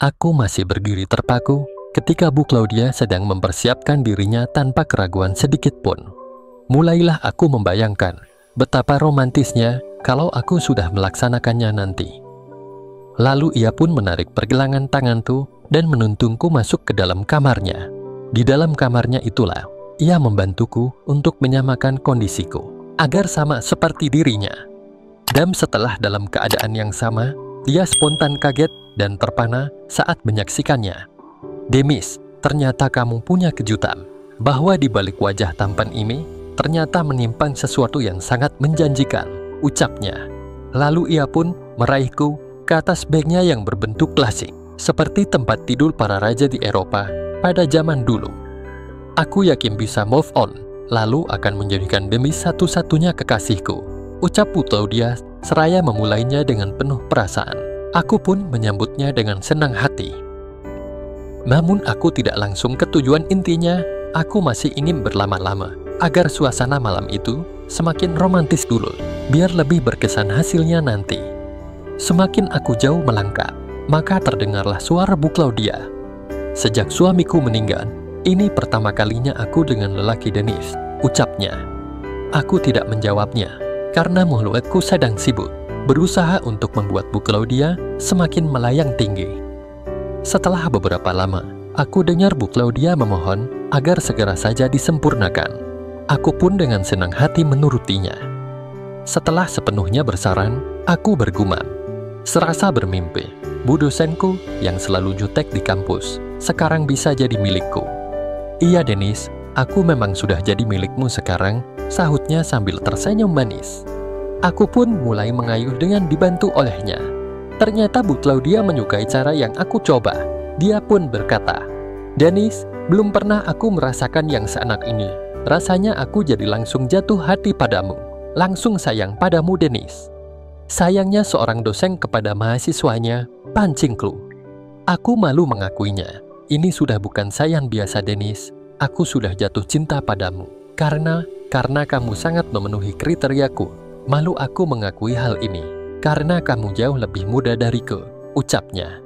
Aku masih berdiri terpaku ketika Bu Claudia sedang mempersiapkan dirinya tanpa keraguan sedikit pun. Mulailah aku membayangkan betapa romantisnya kalau aku sudah melaksanakannya nanti. Lalu ia pun menarik pergelangan tanganku dan menuntungku masuk ke dalam kamarnya. Di dalam kamarnya itulah ia membantuku untuk menyamakan kondisiku agar sama seperti dirinya. Dan setelah dalam keadaan yang sama, dia spontan kaget dan terpana saat menyaksikannya. "Demis, ternyata kamu punya kejutan bahwa di balik wajah tampan ini ternyata menyimpang sesuatu yang sangat menjanjikan," ucapnya. Lalu ia pun meraihku ke atas bagnya yang berbentuk klasik, seperti tempat tidur para raja di Eropa pada zaman dulu. "Aku yakin bisa move on, lalu akan menjadikan Demis satu-satunya kekasihku," ucap Bu Claudia seraya memulainya dengan penuh perasaan. Aku pun menyambutnya dengan senang hati. Namun aku tidak langsung ke tujuan intinya. Aku masih ingin berlama-lama agar suasana malam itu semakin romantis dulu, biar lebih berkesan hasilnya nanti. Semakin aku jauh melangkah, maka terdengarlah suara Bu Claudia. "Sejak suamiku meninggal, ini pertama kalinya aku dengan lelaki Denis," ucapnya. Aku tidak menjawabnya, karena mulutku sedang sibuk berusaha untuk membuat Bu Claudia semakin melayang tinggi. Setelah beberapa lama, aku dengar Bu Claudia memohon agar segera saja disempurnakan. Aku pun dengan senang hati menurutinya. Setelah sepenuhnya bersaran, aku bergumam. Serasa bermimpi, Bu dosenku yang selalu jutek di kampus sekarang bisa jadi milikku. "Iya Denis, aku memang sudah jadi milikmu sekarang," sahutnya sambil tersenyum manis. Aku pun mulai mengayuh dengan dibantu olehnya. Ternyata Bu Claudia menyukai cara yang aku coba. Dia pun berkata, "Denis, belum pernah aku merasakan yang seenak ini. Rasanya aku jadi langsung jatuh hati padamu. Langsung sayang padamu Denis." Sayangnya seorang dosen kepada mahasiswanya, pancing clue. Aku malu mengakuinya. "Ini sudah bukan sayang biasa Denis. Aku sudah jatuh cinta padamu. Karena kamu sangat memenuhi kriteriaku. Malu aku mengakui hal ini, karena kamu jauh lebih muda dariku," ucapnya.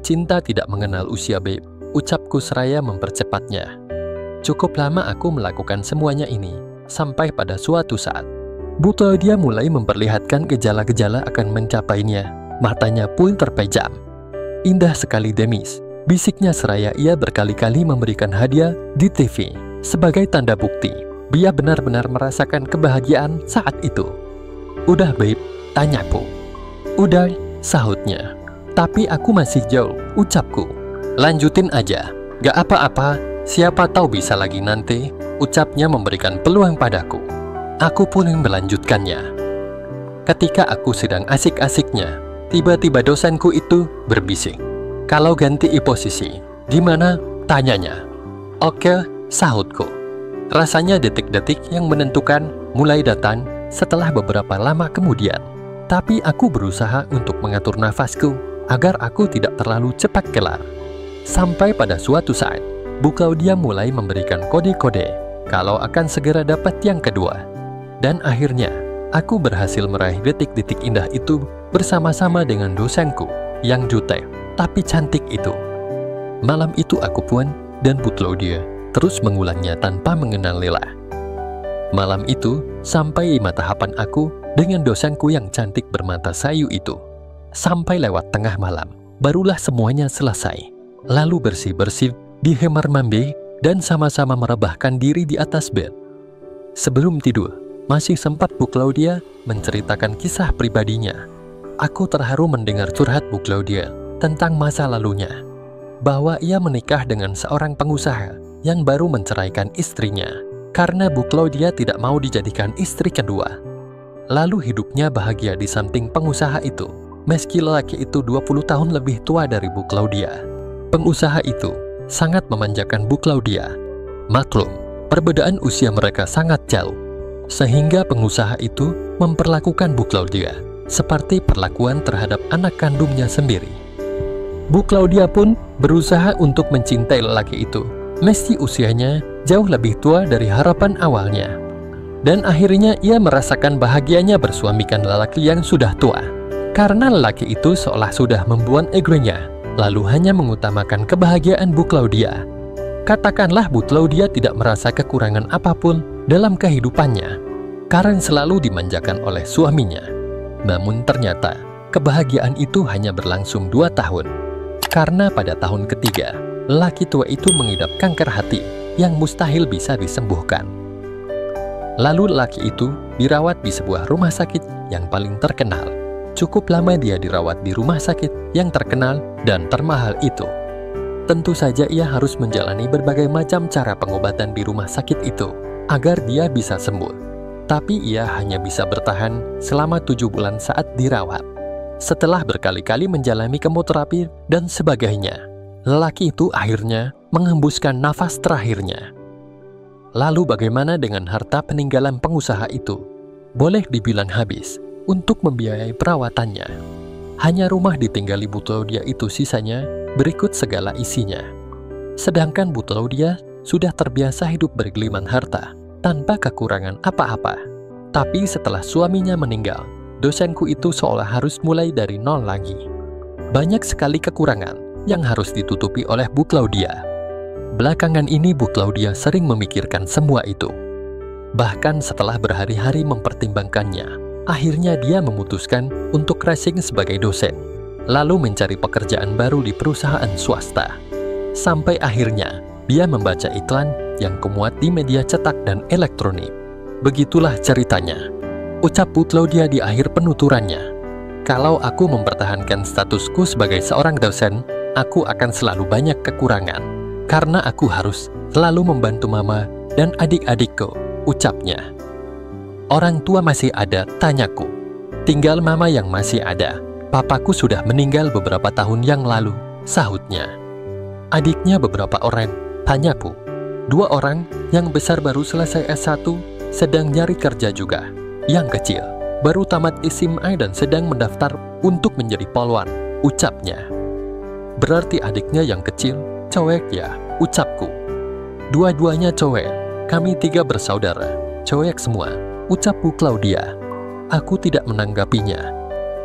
"Cinta tidak mengenal usia, babe," ucapku seraya mempercepatnya. Cukup lama aku melakukan semuanya ini, sampai pada suatu saat Bu Claudia mulai memperlihatkan gejala-gejala akan mencapainya. Matanya pun terpejam. "Indah sekali Demis," bisiknya seraya ia berkali-kali memberikan hadiah di TV sebagai tanda bukti dia benar-benar merasakan kebahagiaan saat itu. "Udah babe?" tanyaku. "Udah," sahutnya. "Tapi aku masih jauh," ucapku. "Lanjutin aja, gak apa-apa, siapa tahu bisa lagi nanti," ucapnya memberikan peluang padaku. Aku pun melanjutkannya. Ketika aku sedang asik-asiknya, tiba-tiba dosenku itu berbisik. "Kalau ganti posisi, gimana?" tanyanya. "Oke," sahutku. Rasanya detik-detik yang menentukan mulai datang setelah beberapa lama kemudian. Tapi aku berusaha untuk mengatur nafasku agar aku tidak terlalu cepat kelar. Sampai pada suatu saat, Bu Claudia mulai memberikan kode-kode kalau akan segera dapat yang kedua. Dan akhirnya, aku berhasil meraih detik-detik indah itu bersama-sama dengan dosenku yang jutek tapi cantik itu. Malam itu aku pun dan Bu Claudia terus mengulangnya tanpa mengenal lelah. Malam itu, sampai mata hapan aku dengan dosenku yang cantik bermata sayu itu. Sampai lewat tengah malam, barulah semuanya selesai. Lalu bersih-bersih di kamar mandi dan sama-sama merebahkan diri di atas bed. Sebelum tidur, masih sempat Bu Claudia menceritakan kisah pribadinya. Aku terharu mendengar curhat Bu Claudia tentang masa lalunya, bahwa ia menikah dengan seorang pengusaha yang baru menceraikan istrinya karena Bu Claudia tidak mau dijadikan istri kedua. Lalu hidupnya bahagia di samping pengusaha itu, meski lelaki itu 20 tahun lebih tua dari Bu Claudia. Pengusaha itu sangat memanjakan Bu Claudia. Maklum, perbedaan usia mereka sangat jauh, sehingga pengusaha itu memperlakukan Bu Claudia seperti perlakuan terhadap anak kandungnya sendiri. Bu Claudia pun berusaha untuk mencintai lelaki itu, meski usianya jauh lebih tua dari harapan awalnya. Dan akhirnya ia merasakan bahagianya bersuamikan lelaki yang sudah tua, karena lelaki itu seolah sudah membuang egonya lalu hanya mengutamakan kebahagiaan Bu Claudia. Katakanlah Bu Claudia tidak merasa kekurangan apapun dalam kehidupannya. Karen selalu dimanjakan oleh suaminya. Namun ternyata kebahagiaan itu hanya berlangsung 2 tahun. Karena pada tahun ketiga, lelaki tua itu mengidap kanker hati yang mustahil bisa disembuhkan. Lalu lelaki itu dirawat di sebuah rumah sakit yang paling terkenal. Cukup lama dia dirawat di rumah sakit yang terkenal dan termahal itu. Tentu saja ia harus menjalani berbagai macam cara pengobatan di rumah sakit itu agar dia bisa sembuh. Tapi ia hanya bisa bertahan selama 7 bulan saat dirawat. Setelah berkali-kali menjalani kemoterapi dan sebagainya, lelaki itu akhirnya menghembuskan nafas terakhirnya. Lalu bagaimana dengan harta peninggalan pengusaha itu? Boleh dibilang habis untuk membiayai perawatannya. Hanya rumah ditinggali Bu Claudia itu sisanya berikut segala isinya. Sedangkan Bu Claudia sudah terbiasa hidup bergeliman harta tanpa kekurangan apa-apa. Tapi setelah suaminya meninggal, dosenku itu seolah harus mulai dari nol lagi. Banyak sekali kekurangan yang harus ditutupi oleh Bu Claudia. Belakangan ini Bu Claudia sering memikirkan semua itu. Bahkan setelah berhari-hari mempertimbangkannya, akhirnya dia memutuskan untuk resign sebagai dosen, lalu mencari pekerjaan baru di perusahaan swasta. Sampai akhirnya dia membaca iklan yang kemuat di media cetak dan elektronik. Begitulah ceritanya, ucap Bu Claudia di akhir penuturannya. Kalau aku mempertahankan statusku sebagai seorang dosen, aku akan selalu banyak kekurangan, karena aku harus selalu membantu mama dan adik-adikku, ucapnya. Orang tua masih ada, tanyaku. Tinggal mama yang masih ada. Papaku sudah meninggal beberapa tahun yang lalu, sahutnya. Adiknya beberapa orang, tanyaku. 2 orang, yang besar baru selesai S1, sedang nyari kerja juga. Yang kecil, baru tamat SMA dan sedang mendaftar untuk menjadi polwan, ucapnya. Berarti adiknya yang kecil, cowek ya, ucapku. Dua-duanya cowek, kami 3 bersaudara, cowek semua, ucap Bu Claudia. Aku tidak menanggapinya.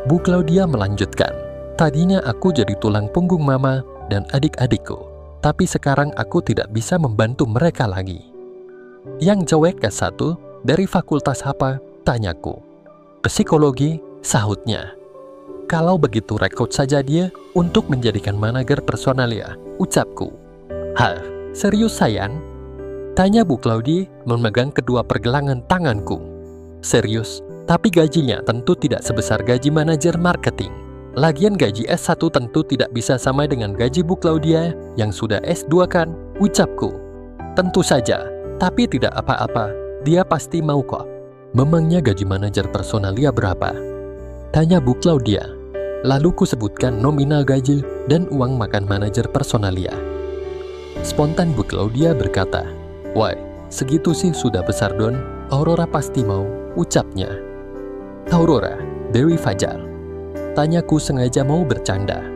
Bu Claudia melanjutkan, tadinya aku jadi tulang punggung mama dan adik-adikku. Tapi sekarang aku tidak bisa membantu mereka lagi. Yang cowek S1 dari fakultas apa? Tanyaku. Psikologi, sahutnya. Kalau begitu rekrut saja dia untuk menjadikan manajer personalia, ucapku. Hah, serius sayang? Tanya Bu Claudia memegang kedua pergelangan tanganku. Serius, tapi gajinya tentu tidak sebesar gaji manajer marketing. Lagian gaji S1 tentu tidak bisa sama dengan gaji Bu Claudia yang sudah S2 kan, ucapku. Tentu saja, tapi tidak apa-apa, dia pasti mau kok. Memangnya gaji manajer personalia berapa? Tanya Bu Claudia. Lalu ku sebutkan nominal gaji dan uang makan manajer personalia. Spontan Bu Claudia berkata, wah, segitu sih sudah besar Don, Aurora pasti mau, ucapnya. Aurora, Dewi Fajar. Tanyaku sengaja mau bercanda.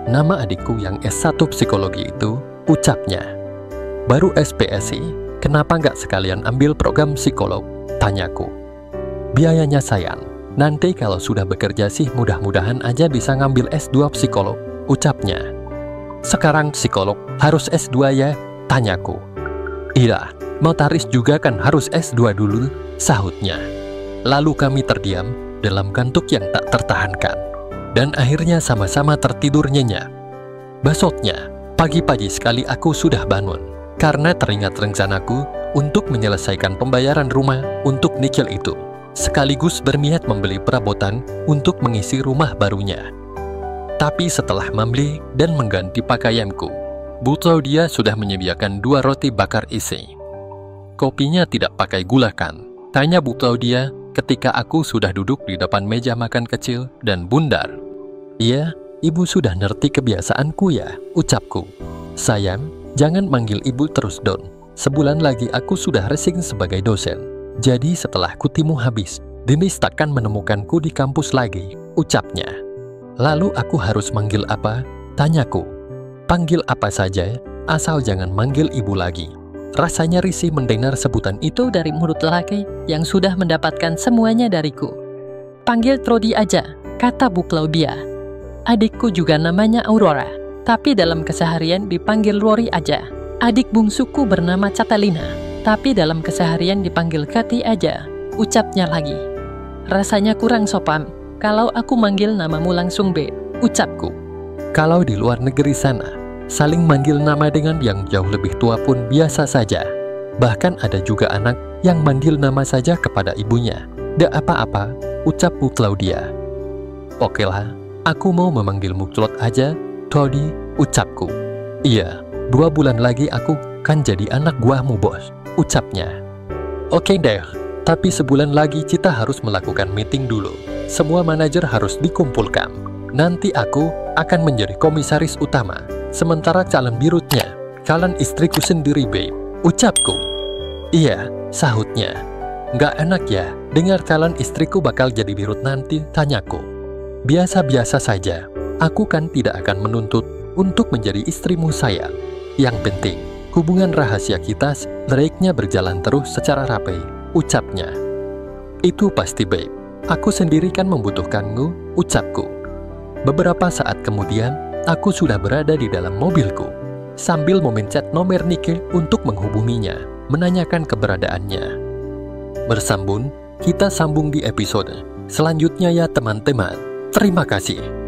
Nama adikku yang S1 psikologi itu, ucapnya. Baru SPSI, kenapa nggak sekalian ambil program psikolog? Tanyaku. Biayanya sayang, nanti kalau sudah bekerja sih mudah-mudahan aja bisa ngambil S2 psikolog, ucapnya. Sekarang psikolog harus S2 ya? Tanyaku. Iya, notaris juga kan harus S2 dulu, sahutnya. Lalu kami terdiam dalam kantuk yang tak tertahankan. Dan akhirnya sama-sama tertidur nyenyak. Besoknya, pagi-pagi sekali aku sudah bangun, karena teringat rencanaku untuk menyelesaikan pembayaran rumah untuk Nikhil itu, sekaligus berniat membeli perabotan untuk mengisi rumah barunya. Tapi setelah membeli dan mengganti pakaianku, Bu Claudia sudah menyediakan 2 roti bakar isi. Kopinya tidak pakai gula kan? Tanya Bu Claudia ketika aku sudah duduk di depan meja makan kecil dan bundar. Iya, ibu sudah ngerti kebiasaanku ya, ucapku. Sayang, jangan manggil ibu terus Don. Sebulan lagi aku sudah resign sebagai dosen. Jadi setelah kutimu habis, Denis takkan menemukanku di kampus lagi, ucapnya. Lalu aku harus manggil apa? Tanyaku. Panggil apa saja, asal jangan manggil ibu lagi. Rasanya risih mendengar sebutan itu dari mulut lelaki yang sudah mendapatkan semuanya dariku. Panggil Trodi aja, kata Bu Claudia. Adikku juga namanya Aurora. tapi dalam keseharian dipanggil Rory aja. Adik bungsuku bernama Catalina, tapi dalam keseharian dipanggil Kati aja, ucapnya lagi. Rasanya kurang sopan kalau aku manggil namamu langsung Beb, ucapku. Kalau di luar negeri sana, saling manggil nama dengan yang jauh lebih tua pun biasa saja. Bahkan ada juga anak yang manggil nama saja kepada ibunya. "Dak apa-apa," ucapku Claudia. "Okelah, aku mau memanggilmu Claude aja, Todi," ucapku. "Iya, 2 bulan lagi aku kan jadi anak buahmu, bos," ucapnya. "Oke deh, tapi sebulan lagi kita harus melakukan meeting dulu. Semua manajer harus dikumpulkan. Nanti aku akan menjadi komisaris utama, sementara calon birutnya, calon istriku sendiri, babe," ucapku. "Iya," sahutnya. "Nggak enak ya, dengar calon istriku bakal jadi birut nanti," tanyaku. "Biasa-biasa saja, aku kan tidak akan menuntut untuk menjadi istrimu, sayang. Yang penting, hubungan rahasia kita sebaiknya berjalan terus secara rapi," ucapnya. "Itu pasti, babe. Aku sendiri kan membutuhkanmu," ucapku. Beberapa saat kemudian, aku sudah berada di dalam mobilku, sambil memencet nomor Nike untuk menghubunginya, menanyakan keberadaannya. Bersambung, kita sambung di episode selanjutnya ya teman-teman. Terima kasih.